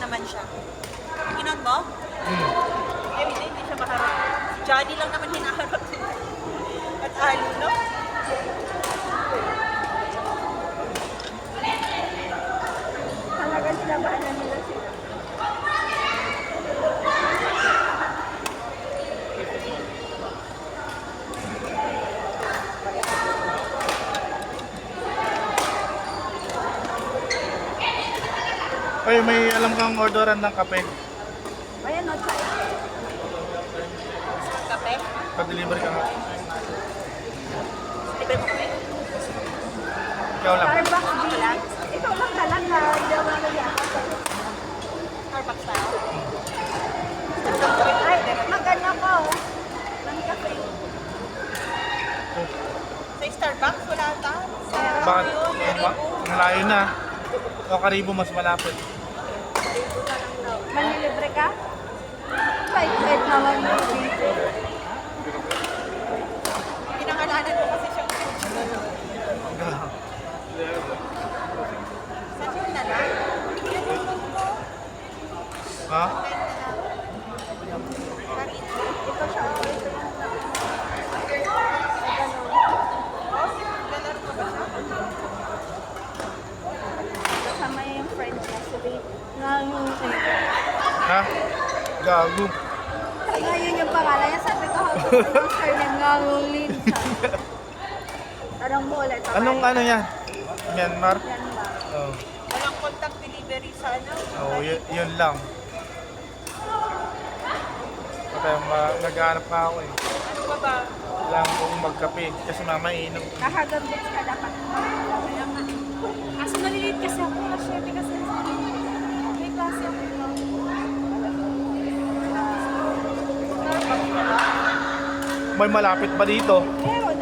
naman siya. Inon mo? Hindi siya maharap. Si Johnny lang naman hinaharap. At Ali, no? Talaga sinabaan na nila sila. Ay, may alam kang orderan ng kape. Ayan, no, chai. Kape? Pa-deliver ka nga. Libre mo kape? Ikaw lang. Starbucks lang. Ikaw lang talaga. Hindi ako nagyaka. Starbucks tayo? Ay, magano ko. Ng kape. Sa Starbucks, wala ta? Sa Bakit? Karibo? Ang layo na. O Karibo mas malapit. Manilibre ka? Wait naman mo dito. Pinangalanan mo kasi siyang Saan siya nala? Pinatulog ko. Ha? Karibo. Ito siya. Oh, lalaro ko ba siya? Kasama yung friend niya. Sabi, Ha? Gago. Ngayon yung pangalan niya. Sabi ko, yung surname ngangungin siya. Tanong mo ulit. Anong ano yan? Myanmar? Yan ba? Oh. Walang contact delivery sa ano? Oh, yun lang. Patay, naghahanap pa ako eh. Ano ba ba? Kailangan kong magkape kasi mama iinom. Nakagambit ka dapat. Kaso nalilate kasi ako, na-share kasi may klase ako. May malapit ba dito? Meron,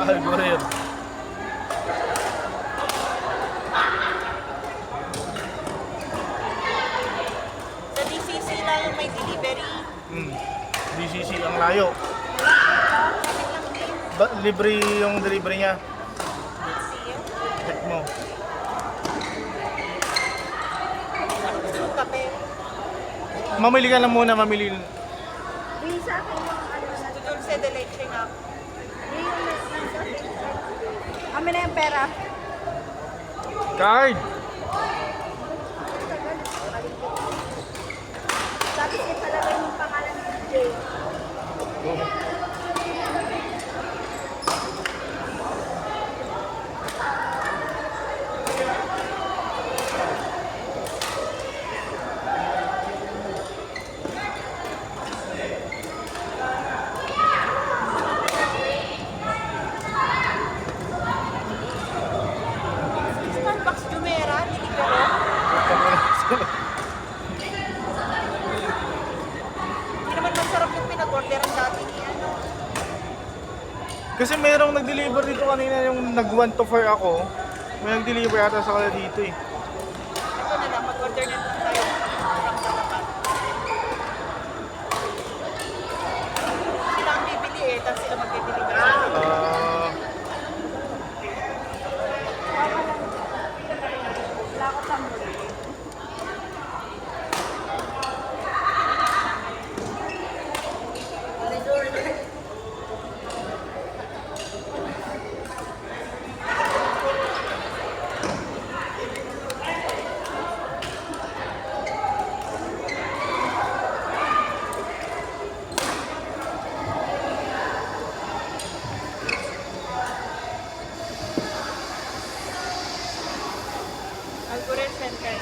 Algorithm. Sa DCC lang yung may delivery. DCC ang layo. Kapit lang din. Libre yung delivery niya. See you. Check mo. Yung kape. Mamili ka lang muna, mamili. Visa ko yung ano na. Dulce de leche nga. Yung nasa. Amin na yung pera. Card! Sabi niya talaga yung pangalan ni Jay. Starbucks Jumeirah, delivery. Hindi naman masarap yung pinag-orderan dati ni ano. Kasi merong nag-deliver dito kanina yung nag-1 to 4 ako. May nag-deliver ata sa kanya dito eh. Ito na lang, mag-order na lang tayo. Parang katapat. Sila ang bibili eh, tapos sila mag-deliver. Wala ko sa muli. Algorithm center.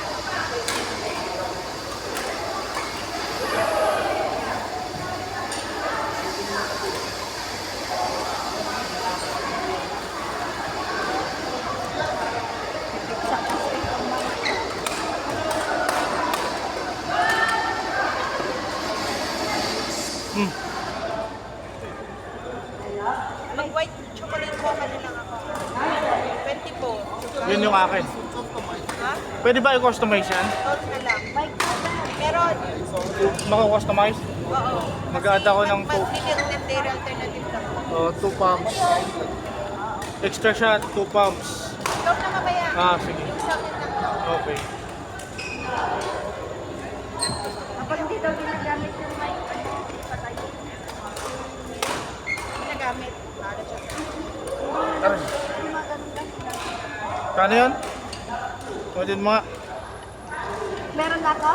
Mag-white chocolate mocha na lang ako. 24. Yun yung akin. Ha? Pwede ba i-customize yan? Gold na lang. Meron. Maka-customize? Oo. Mag-add ako ng Mag-milk and dairy alternative lang. 2 pumps. Extra shot, 2 pumps. Ikaw na mamaya. Ah, sige. Yung sa akin lang to. Okay. Kapag hindi daw ginagamit yung mic, hindi patayo. Ginagamit. Lalo siya. Tara. Yung mga ganun lang. Kano yun? Pwede mo nga. Meron na ako?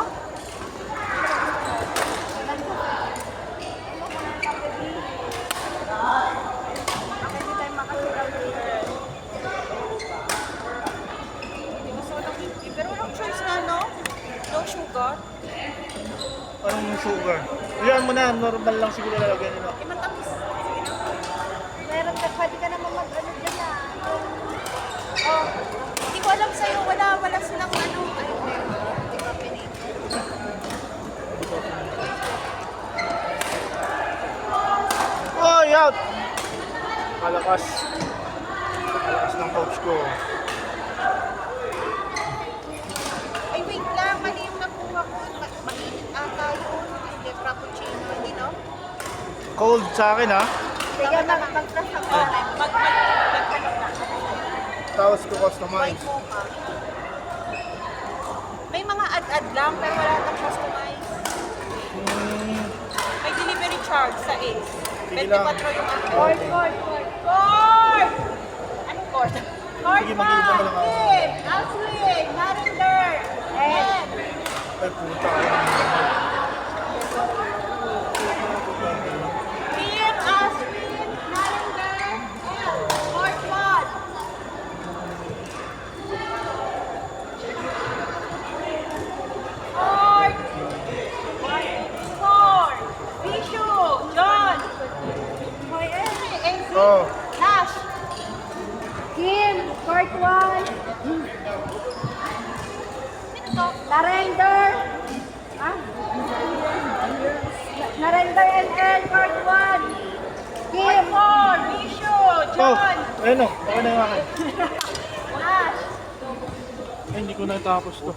Hindi tayo makasigaw dito. Gusto ko ng whipped cream. Pero walang choice na, no? No sugar. Anong sugar? Iyan mo na, normal lang siguro lalagyan nila. Eh, matamis. Sige na. Meron ka, pwede ka naman mag-ano dyan na. Oh, hindi ko alam sa'yo. Wala silang ano. Ano, hindi ko pinili. Oh, out! Malakas. Malakas ng coach ko. Ay, wait lang. Mali yung nakuha ko. Mainit ata yun. Hindi, frappuccino. Hindi, no? Cold sa akin ha. Sige, mag-press ako. Maghanap na. Tapos ko customize. White mocha. May mga ad-ad lang, pero wala nang customize. May delivery charge sa Ace. Sige 24 lang. yung ano. Court. Court! Anong court? Court Sige, pa! mag-iiba na lang ako. Kim! Aslin! Narinder! Ed! Ay puta. Kim! Aslin! Narinder! Ed! Court 1! Court! 4! Bishu! John! Hoy, eh. AC! Oh. Nash! Kim, court 1. Sino to? Narender. Ah? Narender NL, court 1. Kim. 4! Bishu! Oh, John! ayun o. Okay na yung akin. Nash! Ay, hindi ko natapos to.